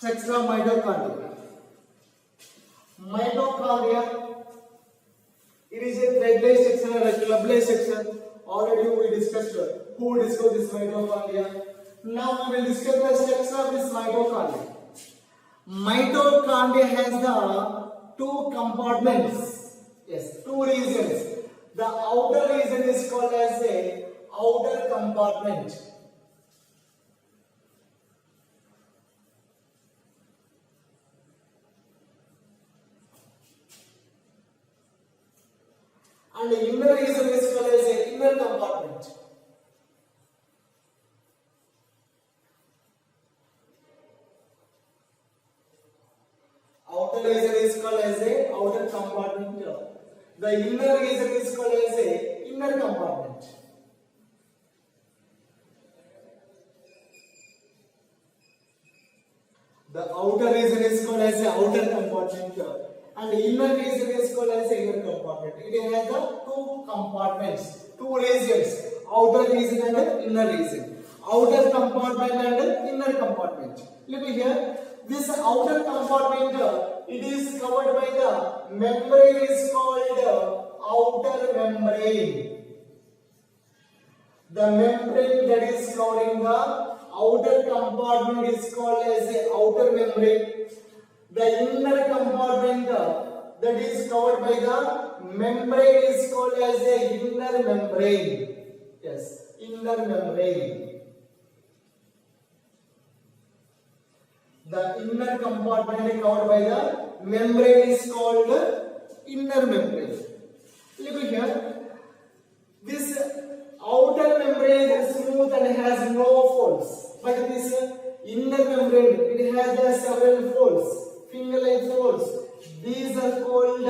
Structure of mitochondria. Mitochondria, it is a thread-like section or a club-like section. Already we discussed who discovered this mitochondria. Now we will discuss the structure of this mitochondria. Mitochondria has the two compartments. Yes, two regions. The outer region is called as a outer compartment. And the inner region is called as a inner compartment. Outer region is called as a outer compartment. The inner region is called as a inner compartment. The outer region is called as a outer compartment and the inner region is called as a inner compartment. It has the two compartments, two regions, outer region and inner region. Outer compartment and inner compartment. Look here. This outer compartment, it is covered by the membrane is called outer membrane. The membrane that is covering the outer compartment is called as the outer membrane. The inner compartment that is covered by the membrane is called as the inner membrane. Yes, inner membrane. The inner compartment covered by the membrane is called inner membrane. Look here. This outer membrane is smooth and has no folds. But this inner membrane, it has several folds, finger-like folds. These are called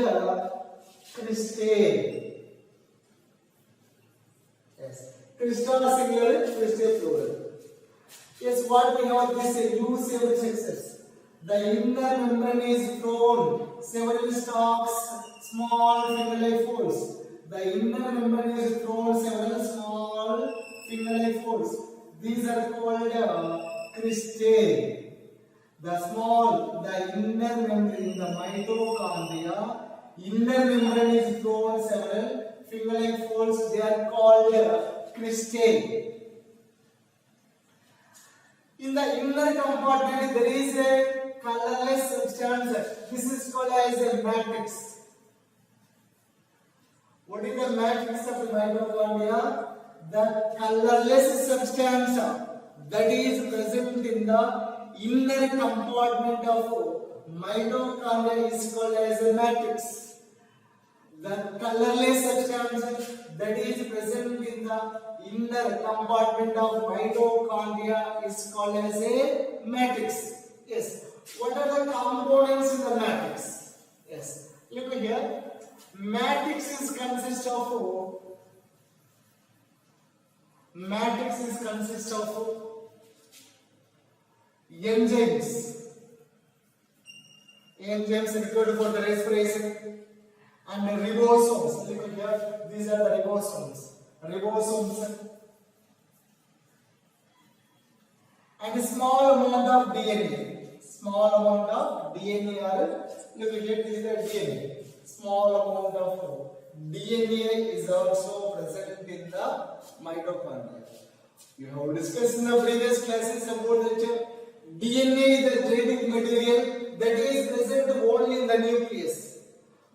cristae. Yes, crista singular, cristae plural. Yes, what we have this U-shaped structures. The inner membrane is thrown several stalks, small finger-like folds. The inner membrane is thrown several small finger-like folds. These are called cristae. The inner membrane, the mitochondria, inner membrane is thrown several finger-like folds. They are called cristae. In the inner compartment, there is a colorless substance. This is called as a matrix. What is the matrix of the mitochondria? The colorless substance that is present in the inner compartment of mitochondria is called as a matrix. The colorless substance that is present in the inner compartment of mitochondria is called as a matrix. Yes. What are the components in the matrix? Yes. Look here. Matrix is consist of enzymes. Enzymes required for the respiration. And ribosomes. Look here, these are the ribosomes. Ribosomes. And a small amount of DNA. Small amount of DNA are, look here, this is the DNA. Small amount of DNA is also present in the mitochondria. You have discussed in the previous classes about that DNA is the genetic material that is present only in the nucleus.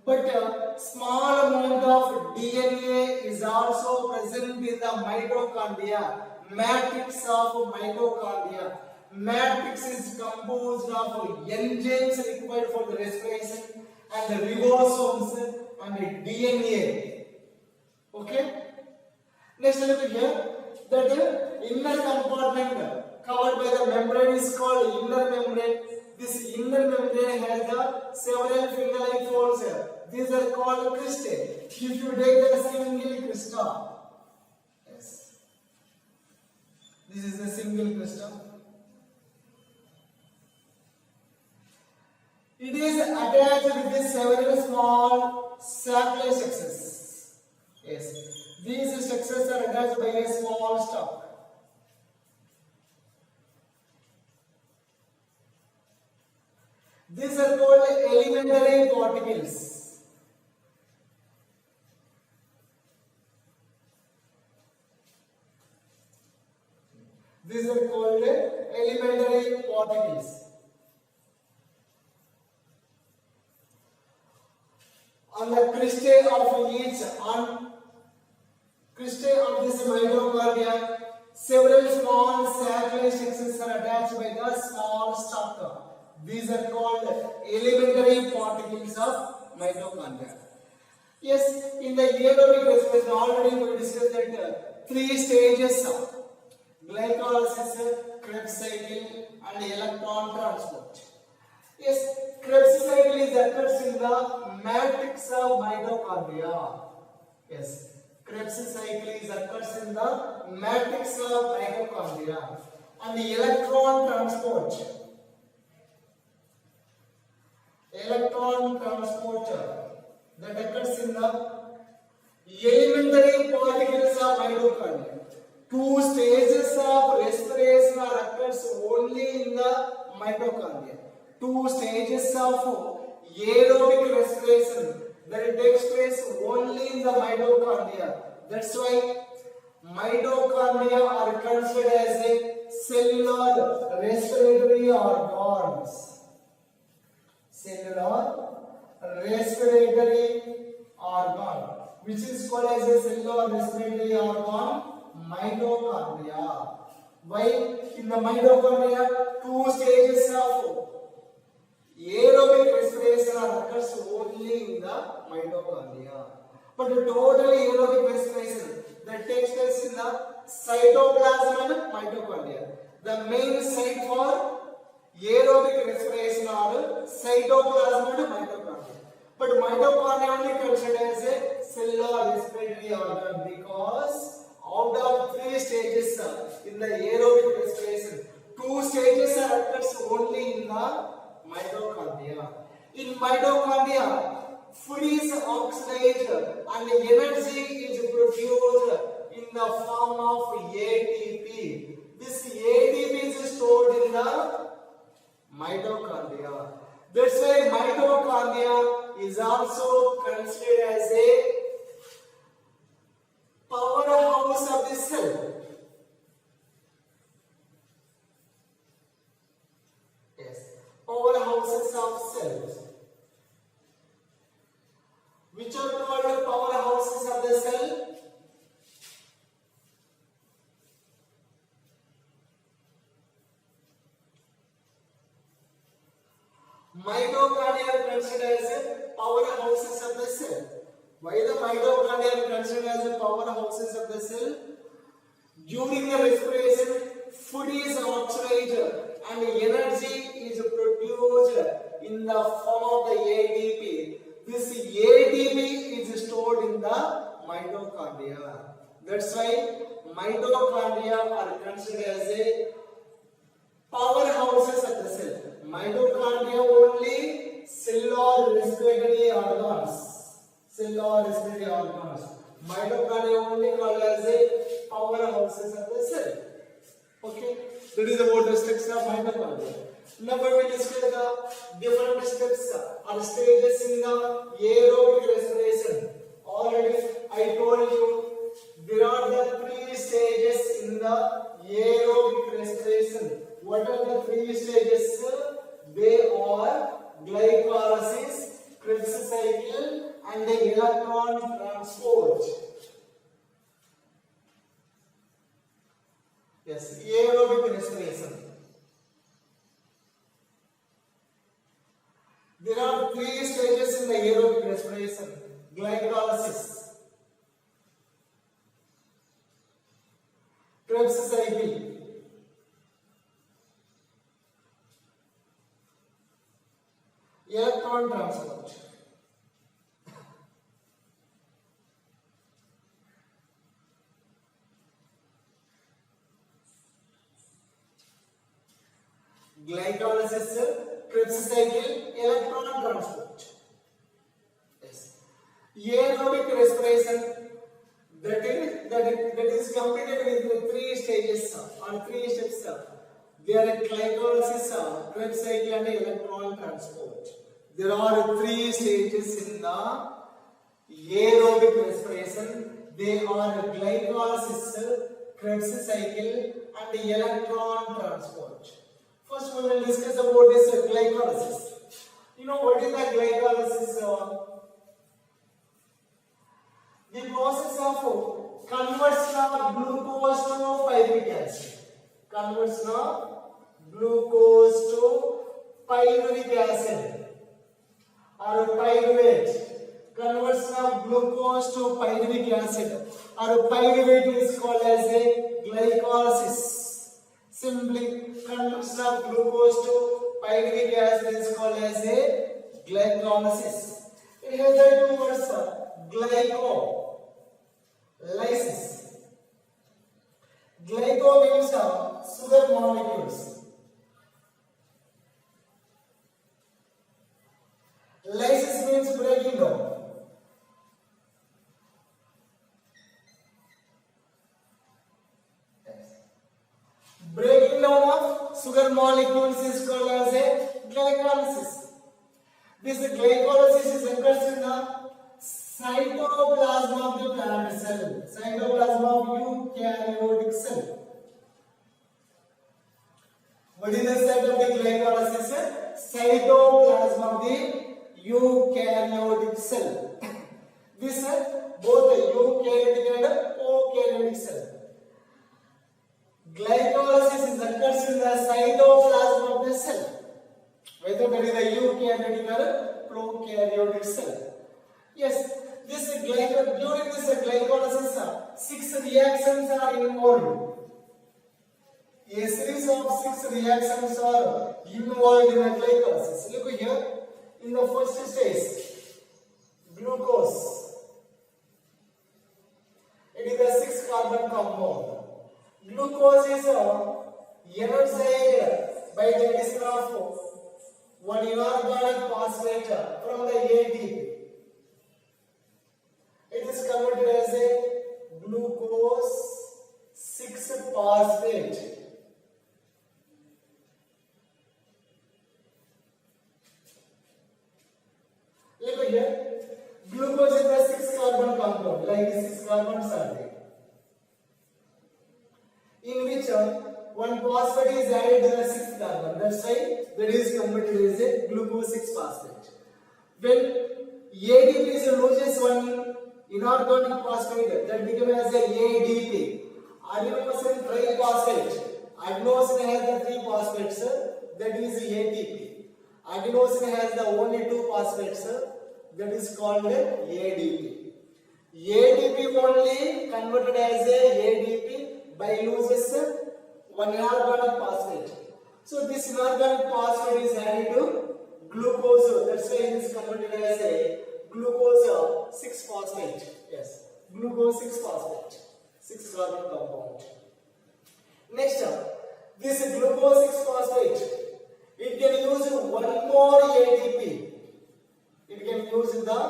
But small amount of DNA is also present in the mitochondria, matrix of mitochondria. Matrix is composed of enzymes required for the respiration and the ribosomes and the DNA. Okay? Next look here. That inner compartment covered by the membrane is called inner membrane. This inner membrane has the several finger-like folds. These are called cristae. If you take the single crista, yes, this is a single crista. It is attached with several small sac-like structures. Yes, these structures are attached by a small stalk. These are called elementary particles. These are called elementary particles. On the cristae of each cristae of this mitochondria, several small saccharine structures are attached by the small stalk. These are called elementary particles of mitochondria. Yes, in the aerobic respiration already we discussed that three stages of glycolysis, Krebs cycle and electron transport. Yes, Krebs cycle is occurs in the matrix of mitochondria. Yes, Krebs cycle is occurs in the matrix of mitochondria. And the electron transport that occurs in the elementary particles of mitochondria. Two stages of respiration are occurs only in the mitochondria. Two stages of aerobic respiration that takes place only in the mitochondria. That's why mitochondria are considered as a cellular respiratory organs. Cellular respiratory organ, which is called as a cellular respiratory organ, mitochondria. Why? In the mitochondria, two stages of aerobic respiration occurs only in the mitochondria. But the total aerobic respiration that takes place in the cytoplasm and mitochondria. The main site for aerobic respiration are cytoplasm and mitochondria. But mitochondria only considered as a cellular respiratory organ because out of three stages in the aerobic respiration, two stages are occurs only in the mitochondria. In mitochondria, food is oxidized and energy is produced in the form of ATP. This ATP is stored in the mitochondria. That's why mitochondria is also considered as a powerhouse of the cell. Yes, powerhouses of cells. Which are called powerhouses of the cell? Mitochondria are considered as powerhouses of the cell. Why the mitochondria are considered as powerhouses of the cell? During the respiration, food is oxidized and energy is produced in the form of the ATP. This ATP is stored in the mitochondria. That's why mitochondria are considered as a powerhouses of the cell. Mitochondria only cellular respiratory organs. Cellular respiratory organs. Mitochondria only called as a powerhouses of the cell. Okay, that is about the structure of mitochondria. Now we will discuss the different steps or stages in the aerobic respiration. Already I told you there are the three stages in the aerobic respiration. What are the three stages? They are glycolysis, Krebs cycle, and the electron transport. Yes, aerobic respiration. There are three stages in the aerobic respiration. Glycolysis, Krebs cycle, electron transport. Glycolysis, Krebs cycle, electron transport. Yes. Aerobic respiration that is completed with the three stages or three steps. There are glycolysis, Krebs cycle and electron transport. There are 3 stages in the aerobic respiration. They are glycolysis, Krebs cycle and electron transport. First we will discuss about this glycolysis. You know what is the glycolysis? The process of conversion of glucose to pyruvic acid. Conversion of glucose to pyruvic acid or pyruvate. Conversion of glucose to pyruvic acid or pyruvate is called as a glycolysis. Simply, conversion of glucose to pyruvic acid is called as a glycolysis. It has the 2 words, glyco. Lysis. Glyco means sugar molecules. Lysis means breaking down. Breaking down of sugar molecules is called as a glycolysis. This glycolysis occurs in the cytoplasm of the plant cell. Cytoplasm of eukaryotic cell. What is the site of the glycolysis? Cytoplasm of the eukaryotic cell. This both the eukaryotic and prokaryotic cell. Glycolysis occurs in the cytoplasm of the cell, whether that is the eukaryotic or prokaryotic cell. Yes, during this glycolysis, 6 reactions are involved. A series of 6 reactions are involved in the glycolysis. Look here, in the first stage, glucose. It is a 6-carbon compound. Glucose is energized by the addition of one inorganic phosphate from the ATP. It is converted as a glucose 6-phosphate. Look here, glucose is a 6-carbon compound, like 6 carbons are there, in which one phosphate is added to the 6th carbon. That's why that is converted as a glucose 6-phosphate. When ADP loses one inorganic phosphate, that becomes as a ADP, adenosine triphosphate. Adenosine has the 3 phosphates, that is ATP. Adenosine has the only 2 phosphates, that is called ADP. ADP only converted as a ADP by loses one inorganic phosphate. So this inorganic phosphate is added to glucose. That's why it is converted as a glucose 6-phosphate. Yes, glucose 6-phosphate, 6-carbon compound. Next, this glucose 6-phosphate, it can use one more ATP. It can use the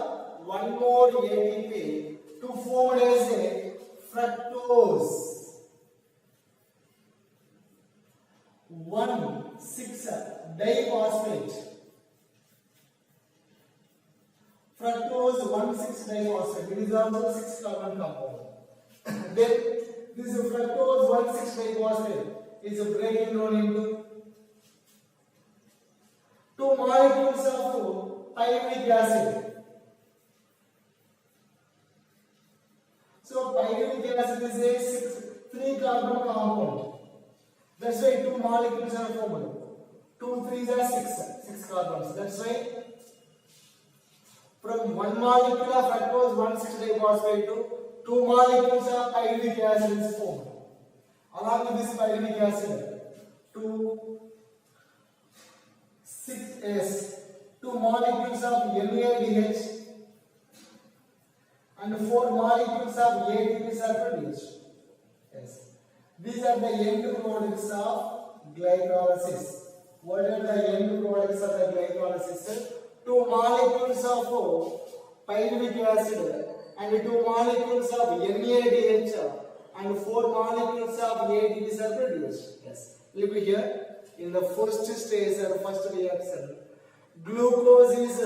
one more ATP to form as a fructose 1,6-diphosphate. Fructose 1,6-diphosphate. It is also 6-carbon compound. Then this fructose 1,6-diphosphate is breaking down into 2 molecules of pyruvic acid. So pyruvic acid is a 3-carbon compound. That's why 2 molecules are formed. 2 3s are 6 carbons. That's why from 1 molecule of fructose 1,6-diphosphate to 2 molecules of pyruvic acid is formed. Along with this pyruvic acid, 2 molecules of NADH and 4 molecules of ATP are produced. Yes. These are the end products of glycolysis. What are the end products of the glycolysis? 2 molecules of pyruvic acid and 2 molecules of NADH and 4 molecules of ATP are produced. Yes. Look here. In the first stage or first reaction, glucose is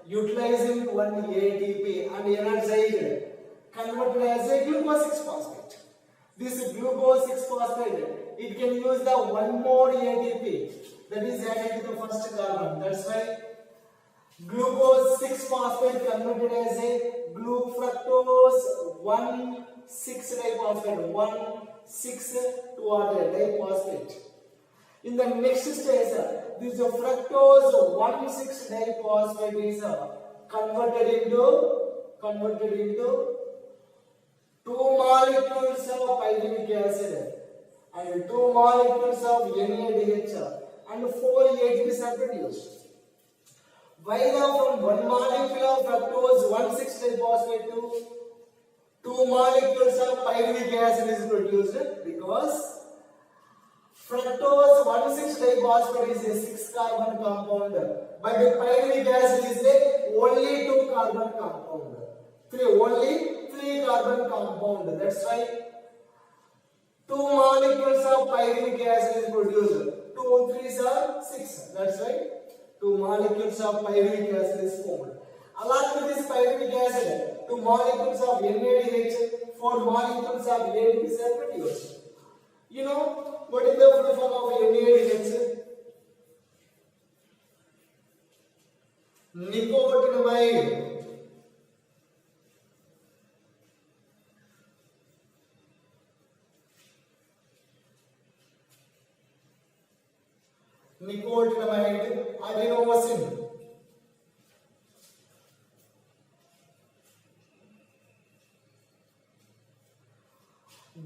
utilizing one ATP and energized, converted as a glucose 6-phosphate. This glucose 6-phosphate, it can use the one more ATP that is added to the first carbon. That's why glucose 6-phosphate converted as a glu-fructose 1,6-diphosphate, 1,6-diphosphate. In the next stage, this fructose 1,6-diphosphate is converted into 2 molecules of pyruvic acid and 2 molecules of NADH and 4 ATPs are produced. Why from 1 molecule of fructose 1,6-diphosphate to 2 molecules of pyruvic acid is produced? Because fructose 1,6-diphosphate is a 6-carbon compound, but the pyruvic acid is a only 2-carbon compound. Only 3-carbon compound. That's why 2 molecules of pyruvic acid is produced. 2 3s are 6. That's why 2 molecules of pyruvic acid is formed. Along with this pyruvic acid, 2 molecules of NADH, 4 molecules of ATPs are produced. You know what is the full form of NADH? Nicotinamide. Nicotinamide, adenosine.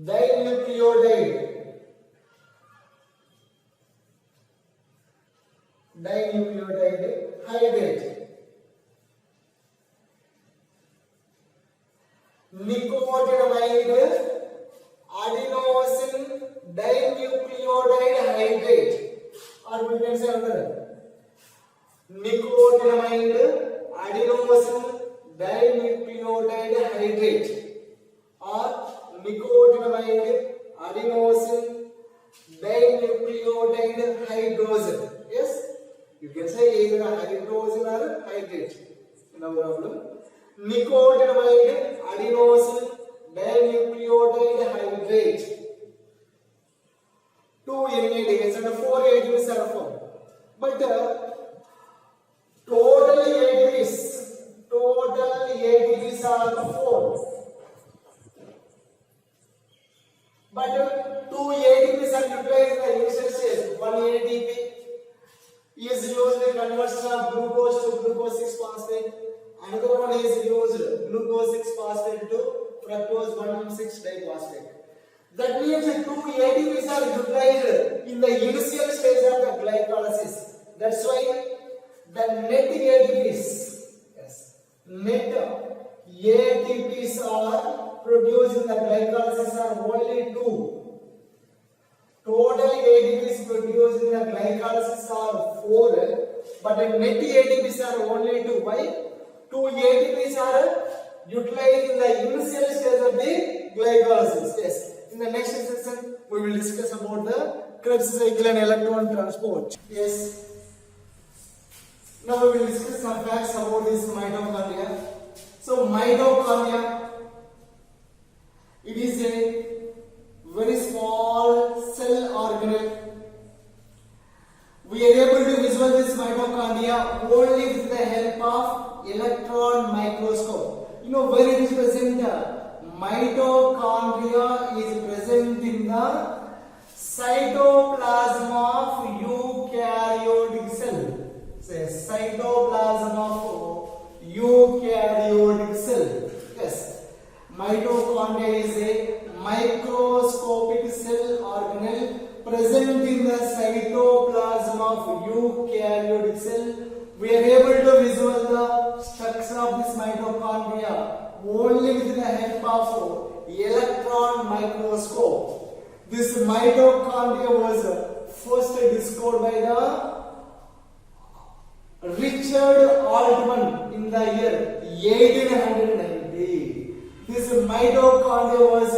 Dinucleotide. Dinucleotide hydrate. Nicotinamide, adenosine dinucleotide hydrate. Or we can say another. Nicotinamide, adenosine dinucleotide hydrate. Or nicotinamide, adenosine dinucleotide hydrogen. Yes, you can say either hydrogen or hydrate. No problem. Nicotinamide, adenosine dinucleotide hydrate. 2 NADH and 4 ATPs are formed. But total ATPs are 4. But 2 ATPs are utilized in the initial stage. 1 ATP is used in conversion of glucose to glucose 6-phosphate. Another one is used glucose 6-phosphate to fructose 1,6-diphosphate. That means 2 ATPs are utilized in the initial stage of the glycolysis. That's why the net ATPs, net ATPs are produced in the glycolysis are only 2. Total ATPs produced in the glycolysis are 4, but the net ATPs are only 2. Why? 2 ATPs are utilized in the initial stage of the glycolysis. Yes. In the next section, we will discuss about the Krebs cycle and electron transport. Yes. Now we will discuss some facts about this mitochondria. So mitochondria, it is a very small cell organelle. We are able to visualize this mitochondria only with the help of electron microscope. You know where it is present? Mitochondria is present in the cytoplasm of eukaryotic cell. Say cytoplasm of eukaryotic cell. Yes, mitochondria is a microscopic cell organelle present in the cytoplasm of eukaryotic cell. We are able to visualize the structure of this mitochondria only with the help of electron microscope. This mitochondria was first discovered by the Richard Altman in the year 1890. This mitochondria was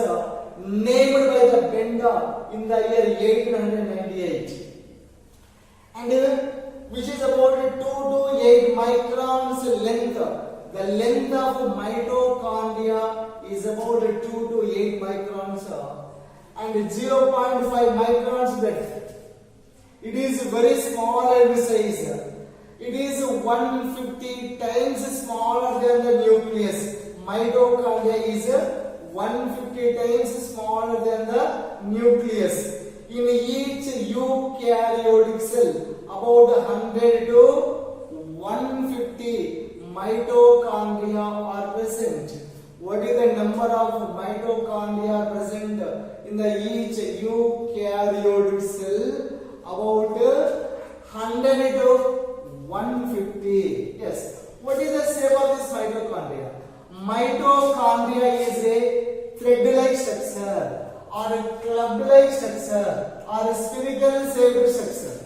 named by the Benda in the year 1898. and which is about 2 to 8 microns length. The length of mitochondria is about 2 to 8 microns and 0.5 microns breadth. It is very small in size. It is 150 times smaller than the nucleus. Mitochondria is 150 times smaller than the nucleus. In each eukaryotic cell, about 100 to 150 mitochondria are present. What is the number of mitochondria present in the each eukaryotic cell? About 100 to 150. Yes. What is the shape of this mitochondria? Mitochondria is a thread-like structure, or a club-like structure, or a spherical shaped structure.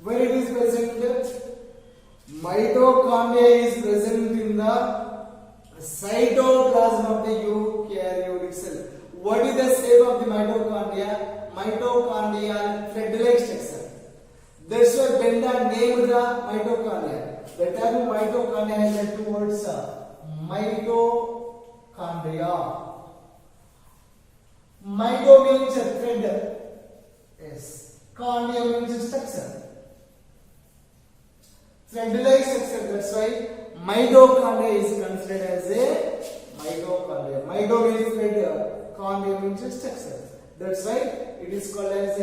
Where it is present? Mitochondria is present in the cytoplasm of the eukaryotic cell. What is the shape of the mitochondria? Mitochondrial thread-like structure. That's why Benda named the mitochondria. The term mitochondria has the two words: mitochondria. Mito means a thread. Yes. Chondria means structure. Thread-like structure. That's why mitochondria is considered as a mitochondria. Mito means thread. Chondria means structure. That's why it is called as a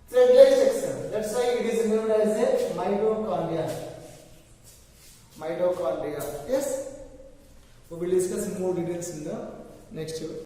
thread-like structure. That's why it is named as a mitochondria. Mitochondria. Yes. We will discuss more details in the next